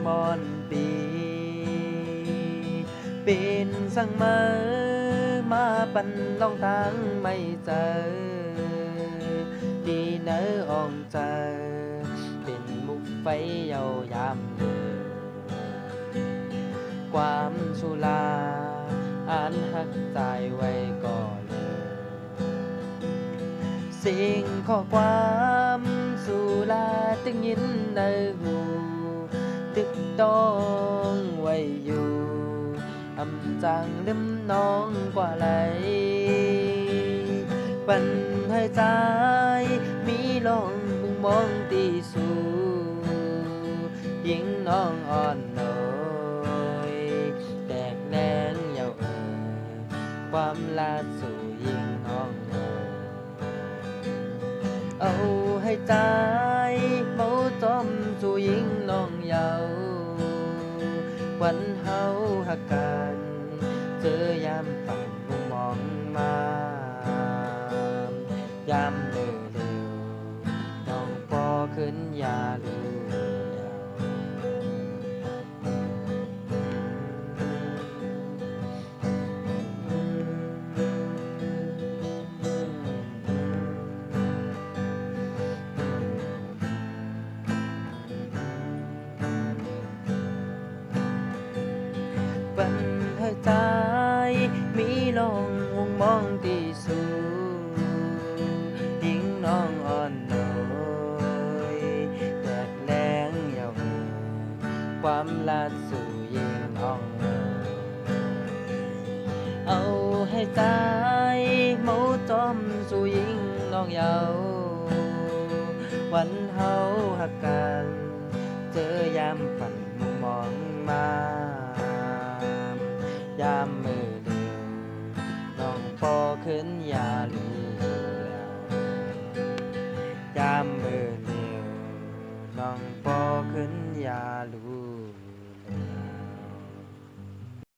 มอนปีเป็นสังมามาปันลองทางไม่เจอดีเนออ่องเจอเป็นมุกไฟเยาวยามเดือความสุลาอ่านหักใจไว้ก่อนเลยสิ่งข้อความสุลาตึงยินในหูตึกต้องไว้อยู่อำจางลืมน้องกว่าไหลปันให้ใจมีลองมุงมองตีสูยิ่งน้องอ่อนน้อยแตกแนงเยาเอ่ยความลาดสู่ยิ่งน้องน้อยเอาให้ใจเมาจอมสู่ยิ่งน้องเยาวันเฮาหักกันเจอยามฝันมุมมองมายามเลือเร็วน้องพอขึ้นยาลูยาวปันให้ใจมีลองมุมมองที่สูยิ่งน้องอ่อนน้อยแดดแรงเยาว์ความลาดสู่ยิ่งน้องน้อยเอาให้ใจเมาจอมสู่ยิ่งน้องเยาว์วันเฮาหักกันเจอยามฝันมุมมองมายามมือเดียวน้องพอขึ้นยาลี